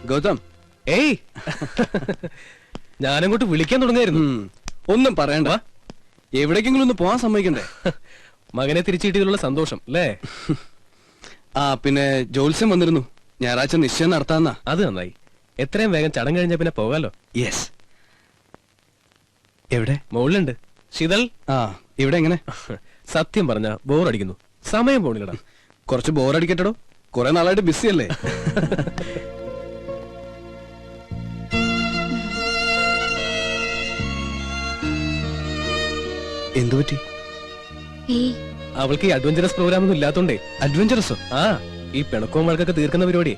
ഗൗതം, ഏയ് ഞാനങ്ങോട്ട് വിളിക്കാൻ തുടങ്ങായിരുന്നു. ഒന്നും പറയണ്ട. എവിടേക്കെങ്കിലും ഒന്ന് പോവാൻ സമ്മതിക്കണ്ടേ? മകനെ തിരിച്ചു കിട്ടിയതിലുള്ള സന്തോഷം അല്ലേ? ആ പിന്നെ ജോത്സ്യം വന്നിരുന്നു, ഞായറാഴ്ച നിശ്ചയം നടത്താന്നാ. അത് നന്നായി. എത്രയും വേഗം ചടങ്ങ് കഴിഞ്ഞ പിന്നെ പോകാലോ. യെസ്. എവിടെ? മുകളിലുണ്ട്. ശീതൾ. ആ ഇവിടെ എങ്ങനെ? സത്യം പറഞ്ഞ ബോറടിക്കുന്നു, സമയം പോണില്ലടാ. കുറച്ച് ബോറടിക്കട്ടോ, കുറെ നാളായിട്ട് ബിസി അല്ലേ? എന്തു പറ്റി? അവൾക്ക് ഈ അഡ്വഞ്ചറസ് പ്രോഗ്രാം ഒന്നും ഇല്ലാത്തോണ്ടേ. അഡ്വഞ്ചറസോ? ആ, ഈ പിണക്കവും വഴക്കൊക്കെ തീർക്കുന്ന പരിപാടി.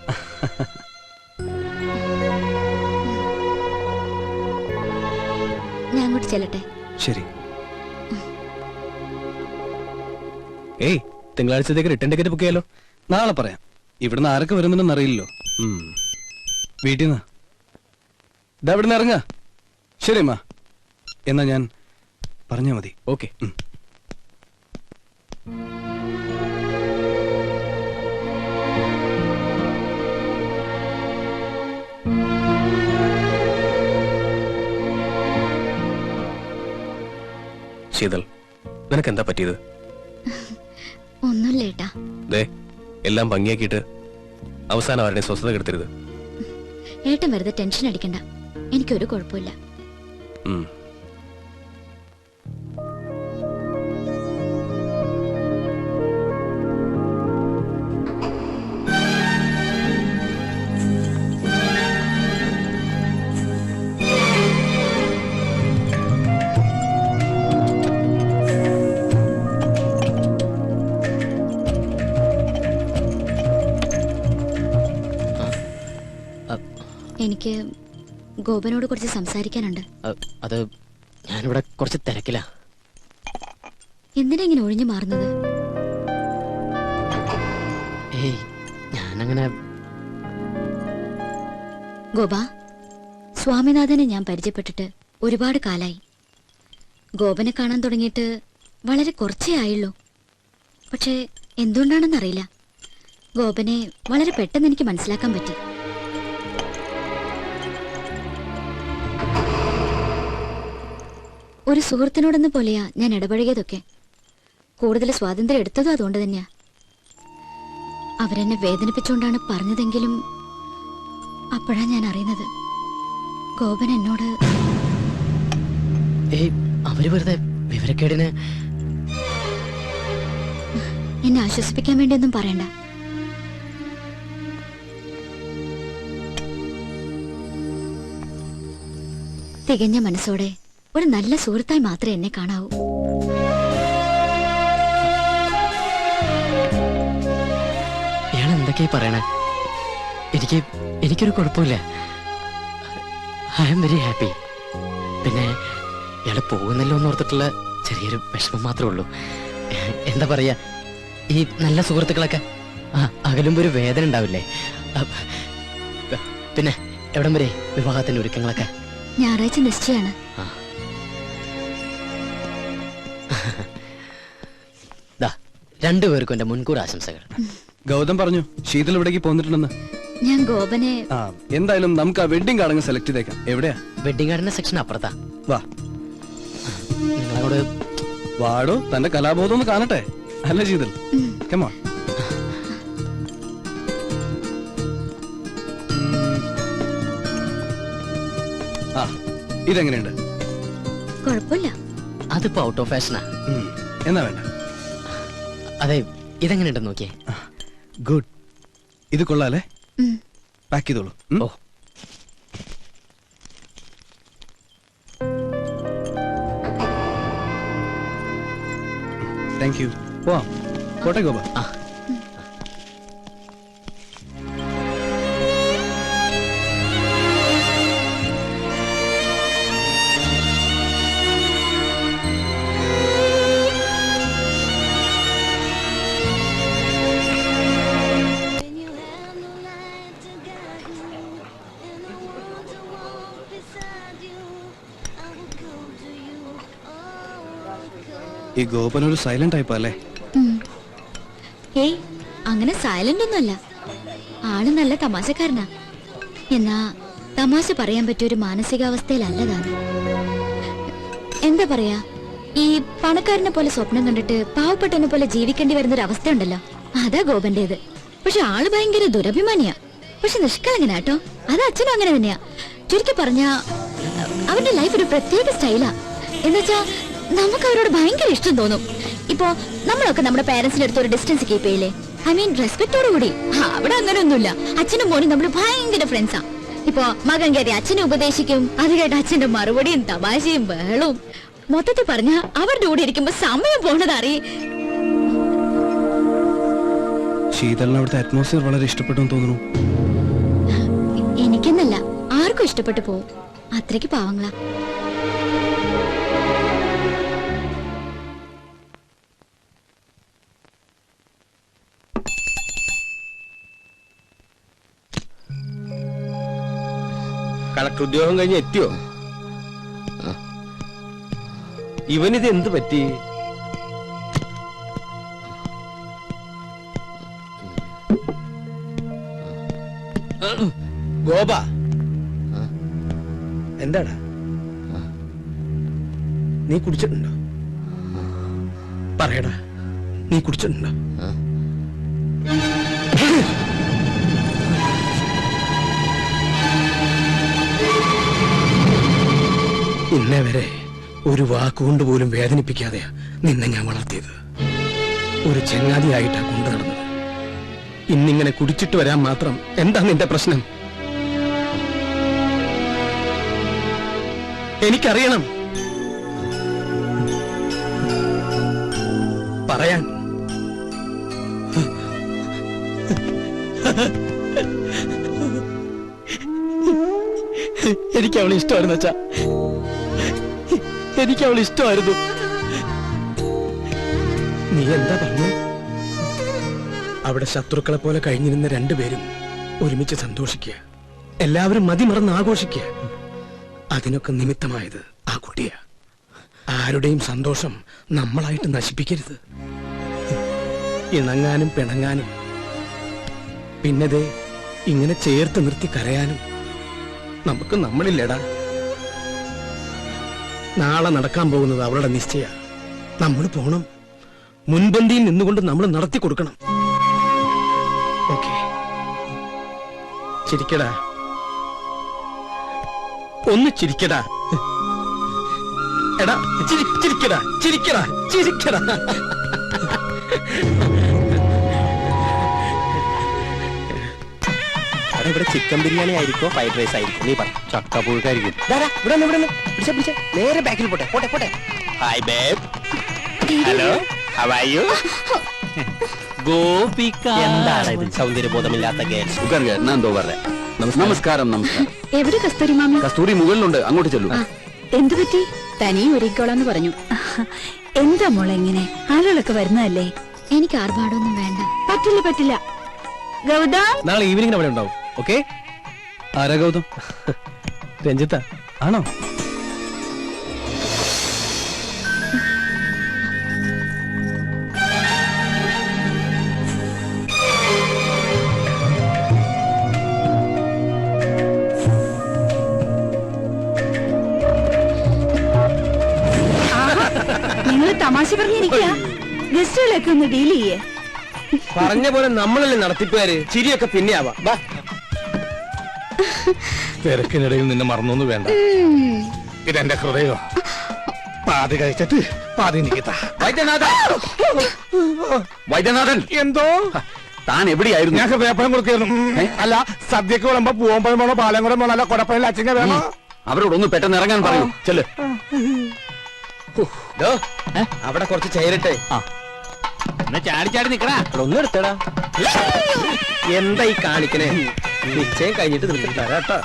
ഞാൻ അങ്ങോട്ട് ചെല്ലട്ടെ? ശരി. ഏയ്, തിങ്കളാഴ്ചത്തേക്ക് റിട്ടേൺ ടിക്കറ്റ് ബുക്ക് ചെയ്യാലോ? നാളെ പറയാം. ഇവിടുന്ന് ആരൊക്കെ വരുന്നുണ്ടെന്ന് അറിയില്ലല്ലോ. വീട്ടിൽ നിന്ന് ഇവിടുന്ന് ഇറങ്ങാ. ശരി അമ്മ, എന്നാ ഞാൻ പറഞ്ഞാ മതി. ഓക്കെ. ശീതൾ, നിനക്ക് എന്താ പറ്റിയത്? ഒന്നുമില്ല ഏട്ടാ. ദേ, എല്ലാം ഭംഗിയാക്കിയിട്ട് അവസാനം അവരുടെ സ്വസ്ഥത കെടുത്തരുത്. ഏട്ടൻ വെറുതെ ടെൻഷൻ അടിക്കണ്ട, എനിക്കൊരു കുഴപ്പമില്ല. എനിക്ക് ഗോപനോട് കുറച്ച് സംസാരിക്കാനുണ്ട്. അത് ഞാനിവിടെ കുറച്ച് തിരക്കില്ല. എന്തിനാ ഇങ്ങനെ ഒഴിഞ്ഞു മാറുന്നത്? ഏയ്, ഞാനങ്ങനെ. ഗോപ, സ്വാമിനാഥനെ ഞാൻ പരിചയപ്പെട്ടിട്ട് ഒരുപാട് കാലായി. ഗോപനെ കാണാൻ തുടങ്ങിയിട്ട് വളരെ കുറച്ചേ ആയുള്ളൂ. പക്ഷേ എന്തുകൊണ്ടാണെന്നറിയില്ല, ഗോപനെ വളരെ പെട്ടെന്ന് എനിക്ക് മനസ്സിലാക്കാൻ പറ്റി. ഒരു സുഹൃത്തിനോടെന്ന പോലെയാ ഞാൻ ഇടപഴകിയതൊക്കെ. കൂടുതൽ സ്വാതന്ത്ര്യം എടുത്തതും അതുകൊണ്ട് തന്നെയാ. അവരെന്നെ വേദനിപ്പിച്ചുകൊണ്ടാണ് പറഞ്ഞതെങ്കിലും അപ്പോഴാ ഞാൻ അറിയുന്നത് ഗോപൻ എന്നോട്. അവര് വെറുതെ വിവരക്കേടിന്. എന്നെ ആശ്വസിപ്പിക്കാൻ വേണ്ടിയൊന്നും പറയണ്ട. തികഞ്ഞ മനസ്സോടെ ഒരു നല്ല സുഹൃത്തായി മാത്രമേ എന്നെ കാണാവൂ. ഇയാൾ എന്തൊക്കെയാ പറയണേ? എനിക്കൊരു കുഴപ്പമില്ല. I am very happy. പിന്നെ ഇയാള് പോകുന്നല്ലോ എന്ന് ഓർത്തിട്ടുള്ള ചെറിയൊരു വിഷമം മാത്രമേ ഉള്ളൂ. എന്താ പറയാ, ഈ നല്ല സുഹൃത്തുക്കളൊക്കെ അകലുമ്പോ ഒരു വേദന ഉണ്ടാവില്ലേ? പിന്നെ എവിടം വരെ വിവാഹത്തിന്റെ ഒരുക്കങ്ങളൊക്കെ? ഞായറാഴ്ച നിശ്ചയാണ്. രണ്ടുപേർക്കും എന്റെ മുൻകൂർ ആശംസകൾ. ഗൗതം പറഞ്ഞു ശീതൾ ഇവിടേക്ക് പോന്നിട്ടുണ്ടെന്ന്. ഞാൻ ഗോപനെ. എന്തായാലും നമുക്ക് ആ വെഡിങ് കാർഡ് സെലക്ട് ചെയ്തേക്കാം. എവിടെയാ? വെഡിങ് കാർഡിന്റെ സെക്ഷൻ അപ്പുറത്താ. വാ, നിങ്ങളോട് വാടോ, തന്റെ കലാബോധം ഒന്ന് കാണട്ടെ. അല്ല ശീതൾ, കമോൺ. ആ, ഇതെങ്ങനെയുണ്ട്? കുഴപ്പമില്ല. അതിപ്പോ ഔട്ട് ഓഫ് ഫാഷനാ. എന്നാ വേണ്ട. അതെ, ഇതെങ്ങനെയുണ്ടെന്ന് നോക്കിയേ. ഗുഡ്, ഇത് കൊള്ളാലേ? പാക്ക് ചെയ്തോളൂ. ഓ, താങ്ക് യു. പോവാം. പോട്ടെ ഗോപ. ഈ ഗോപൻ ഒരു സൈലന്റ് ടൈപ്പ് അല്ലേ? ഏയ് അങ്ങനെ സൈലന്റ് ഒന്നുമല്ല. ആള് നല്ല തമാശക്കാരനാ. എന്നാ തമാശ പറയാൻ പറ്റിയ ഒരു മാനസികാവസ്ഥയിലല്ല താൻ. എന്താ പറയാ, ഈ പണക്കാരനെ പോലെ സ്വപ്നം കണ്ടിട്ട് പാവപ്പെട്ടവനെ പോലെ ജീവിക്കേണ്ടി വരുന്ന ഒരു അവസ്ഥ ഉണ്ടല്ലോ, അതാ ഗോപന്റേത്. പക്ഷെ ആള് ഭയങ്കര ദുരഭിമാനിയാ. പക്ഷെ നിഷ്കളങ്കനാ കേട്ടോ. അത് അച്ഛനും അങ്ങനെ തന്നെയാ. ചുരുക്കി പറഞ്ഞ അവന്റെ ലൈഫ് ഒരു പ്രത്യേക സ്റ്റൈലാ. എന്നുവെച്ചാ നമുക്ക് അവരോട് ഭയങ്കര ഇഷ്ടം തോന്നും. ഇപ്പൊ നമ്മളൊക്കെ നമ്മുടെ പേരൻസിന്റെ അടുത്ത് ഒരു ഡിസ്റ്റൻസ് കീപ്പ് ചെയ്യില്ലേ, ഐ മീൻ റെസ്പെക്ടോട് കൂടി. അവിടെ അങ്ങനെ ഒന്നുമില്ല. അച്ഛനും മോനും നമ്മൾ ഭയങ്കര ഫ്രണ്ട്സാ. ഇപ്പൊ മകൻ കയറി അച്ഛനെ ഉപദേശിക്കും, അത് കേട്ട് അച്ഛന്റെ മറുപടിയും തമാശയും ബഹളവും. മൊത്തത്തിൽ പറഞ്ഞ അവരുടെ കൂടെ ഇരിക്കുമ്പോ സമയം പോണത് അറിയേ. ശീതളിന് അവിടുത്തെ അറ്റ്മോസ്ഫിയർ വളരെ ഇഷ്ടപ്പെട്ടു തോന്നുന്നു. എനിക്കെന്നല്ല, ആർക്കും ഇഷ്ടപ്പെട്ടു പോവും. അത്രയ്ക്ക് പാവങ്ങളാ. കളക്ടർ ഉദ്യോഗം കഴിഞ്ഞ് എത്തിയോ? ഇവനിത് എന്ത് പറ്റി? ഗോപ, എന്താടാ നീ കുടിച്ചിട്ടുണ്ടോ? പറയടാ, നീ കുടിച്ചിട്ടുണ്ടോ? ഇന്നേ വരെ ഒരു വാക്കുകൊണ്ട് പോലും വേദനിപ്പിക്കാതെ നിന്നെ ഞാൻ വളർത്തിയത്. ഒരു ചങ്ങാതിയായിട്ടാ കൊണ്ടു നടന്നത്. ഇന്നിങ്ങനെ കുടിച്ചിട്ട് വരാൻ മാത്രം എന്താ നിന്റെ പ്രശ്നം? എനിക്കറിയണം. പറയാൻ. എനിക്ക് അവളെ ഇഷ്ടമായിരുന്നു അച്ഛാ. എനിക്ക് അവൾ ഇഷ്ടമായിരുന്നു. നീ എന്താ പറഞ്ഞു? അവിടെ ശത്രുക്കളെ പോലെ കഴിഞ്ഞിരുന്ന രണ്ടുപേരും ഒരുമിച്ച് സന്തോഷിക്കുക, എല്ലാവരും മതിമറന്ന് ആഘോഷിക്കുക. അതിനൊക്കെ നിമിത്തമായത് ആ കുട്ടിയാ. ആരുടെയും സന്തോഷം നമ്മളായിട്ട് നശിപ്പിക്കരുത്. ഇണങ്ങാനും പിണങ്ങാനും, പിന്നതേ ഇങ്ങനെ ചേർത്ത് നിർത്തി കരയാനും നമുക്ക് നമ്മളില്ലടാ. നാളെ നടക്കാൻ പോകുന്നത് അവളുടെ നിശ്ചയ. നമ്മൾ പോണം. മുൻപന്തിയിൽ നിന്നുകൊണ്ട് നമ്മൾ നടത്തി കൊടുക്കണം. ഓക്കെ, ചിരിക്കടാ, ഒന്ന് ചിരിക്കടാ. എടാ ചിരിക്കടാ, ചിരിക്കടാ, ചിരിക്കടാ. ഇവിടെ ചിക്കൻ ബിരിയാണി ആയിരിക്കോ ഫ്രൈഡ് റൈസ് ആയിരിക്കും? നീ പറ. ചക്കപ്പുഴുക്കായിരിക്കും. ഇവിടെ നേരെ ബാക്കിൽ പോട്ടെ പോട്ടെ പോട്ടെ. Hi babe. Hello, how are you? Gopika. എന്താണ് ഇത് സൗന്ദര്യബോധമില്ലാത്ത ഗേൾസ്? നമസ്കാരം. നമസ്കാരം. എവിടെ കസ്തൂരി മാമ? കസ്തൂരി മുകളിലുണ്ട്, അങ്ങോട്ട് ചെല്ലു. എന്തു പറ്റി? തനിയും ഒരുക്കോളാന്ന് പറഞ്ഞു. എന്താ മോളെ ഇങ്ങനെ? ആളുകളൊക്കെ വരുന്നതല്ലേ? എനിക്ക് ആർഭാടൊന്നും വേണ്ട. പറ്റില്ല പറ്റില്ല. ഗൗതം, നാളെ ഈവനിങ് അവിടെ ഉണ്ടാവും. ഓക്കെ? ആരാ ഗൗതം? രഞ്ജിത്ത ആണോ? നിങ്ങൾ തമാശ പറഞ്ഞിരിക്കുക. ഗസ്റ്റുകളൊക്കെ ഒന്ന് ഡീൽ ചെയ്യേ. പറഞ്ഞ പോലെ നമ്മളല്ലേ നടത്തിപ്പുകാര്. ചിരിയൊക്കെ പിന്നെ ആവാം. തിരക്കിനിടയിൽ നിന്നെ മറന്നൊന്നും വേണ്ട. ഇതെന്റെ ഹൃദയോ. പാതി കഴിച്ചിട്ട് പാതി നിൽക്കത്ത. വൈദ്യനാഥൻ, എന്തോ താൻ എവിടെയായിരുന്നു? ഞാൻ ഹൃദയപ്പഴം കൊടുക്കായിരുന്നു. അല്ല, സദ്യക്ക് വിളമ്പോ പൂവമ്പഴം വേണോ പാലങ്കുളം വേണോ അല്ല കൊടപ്പഴം അച്ചിങ്ങ വേണോ? അവരോടൊന്ന് പെട്ടെന്ന് ഇറങ്ങാൻ പറയൂ. ചെല്ല്. അവിടെ കുറച്ച് ചേരട്ടെ. ചാടി ചാടി നിക്കടാ. ഒന്നും എടുത്തടാ. എന്താ ഈ കാണിക്കണേ? നിശ്ചയം കഴിഞ്ഞിട്ട് നിനക്ക് തരാട്ടോ.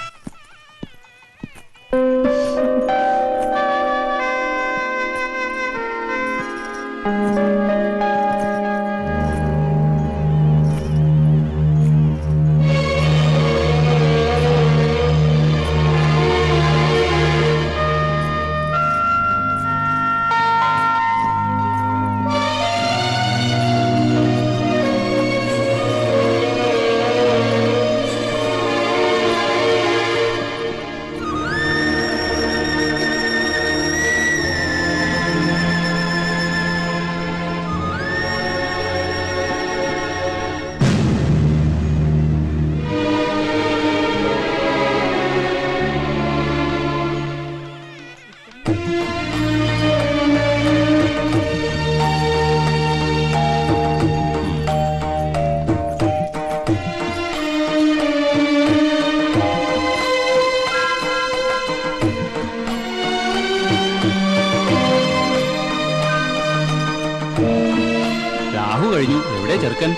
രാഹു കഴിഞ്ഞു. എവിടെ ചെറുക്കൻ?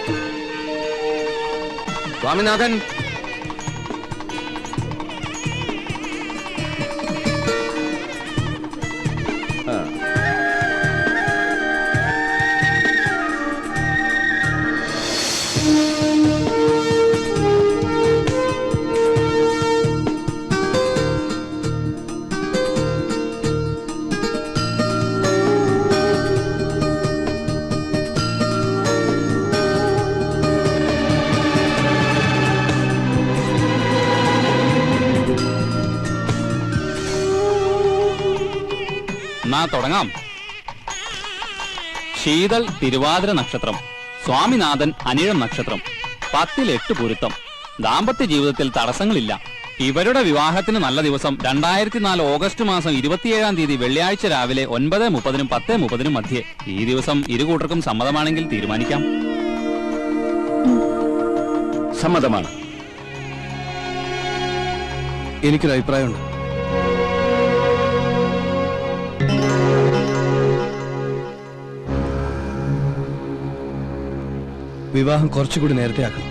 സ്വാമിനാഥൻ, എന്നാ തുടങ്ങാം. ശീതൾ തിരുവാതിര നക്ഷത്രം, സ്വാമിനാഥൻ അനിഴം നക്ഷത്രം, 10 8 പൊരുത്തം. ദാമ്പത്യ ജീവിതത്തിൽ തടസ്സങ്ങളില്ല. ഇവരുടെ വിവാഹത്തിന് നല്ല ദിവസം 2004 ഓഗസ്റ്റ് മാസം 27-ാം തീയതി വെള്ളിയാഴ്ച രാവിലെ 9:30-നും 10:30-നും മധ്യേ. ഈ ദിവസം ഇരുകൂട്ടർക്കും സമ്മതമാണെങ്കിൽ തീരുമാനിക്കാം. സമ്മതമാണ്. എനിക്കൊരു അഭിപ്രായമുണ്ട്. വിവാഹം കുറച്ചുകൂടി നേരത്തെ ആക്കണം.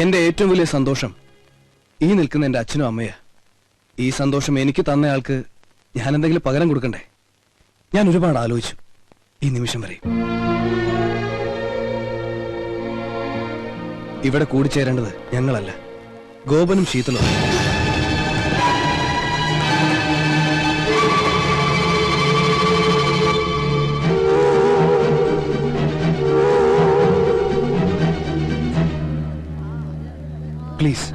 എന്റെ ഏറ്റവും വലിയ സന്തോഷം ഈ നിൽക്കുന്ന എന്റെ അച്ഛനും അമ്മയാ. ഈ സന്തോഷം എനിക്ക് തന്നയാൾക്ക് ഞാൻ എന്തെങ്കിലും പകരം കൊടുക്കണ്ടേ? ഞാൻ ഒരുപാട് ആലോചിച്ചു ഈ നിമിഷം വരെ. ഇവിടെ കൂടിച്ചേരേണ്ടത് ഞങ്ങളല്ല, ഗോപനും ശീതളും. പ്ലീസ്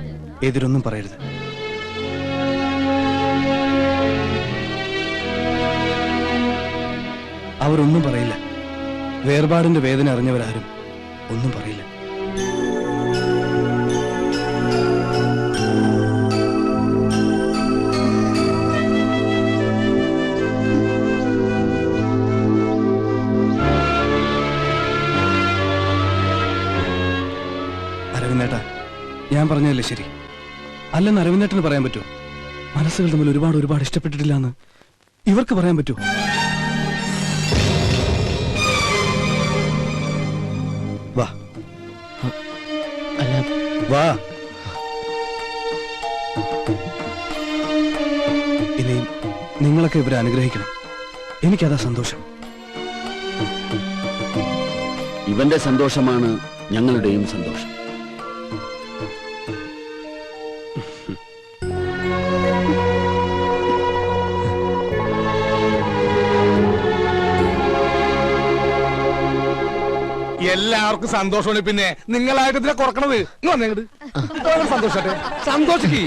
എതിരൊന്നും പറയരുത്. അവരൊന്നും പറയില്ല. വേർപാടിന്റെ വേദന അറിഞ്ഞവരാരും ഒന്നും പറയില്ല. അരവിന്ദേട്ടാ, ഞാൻ പറഞ്ഞതല്ലേ ശരി? അല്ലെന്ന് അരവിന്ദേട്ടന് പറയാൻ പറ്റുമോ? മനസ്സുകൾ തമ്മിൽ ഒരുപാട് ഇഷ്ടപ്പെട്ടിട്ടില്ല എന്ന് ഇവർക്ക് പറയാൻ പറ്റുമോ? വാ അല്ല, വാ. ഇനിയും നിങ്ങളൊക്കെ ഇവരെ അനുഗ്രഹിക്കണം. എനിക്കതാ സന്തോഷം. ഇവന്റെ സന്തോഷമാണ് ഞങ്ങളുടെയും സന്തോഷം. എല്ലാവർക്കും സന്തോഷമാണ്. പിന്നെ നിങ്ങളായിട്ട് ഇതിനെ കുറക്കണത്. സന്തോഷട്ടെ, സന്തോഷിക്ക്.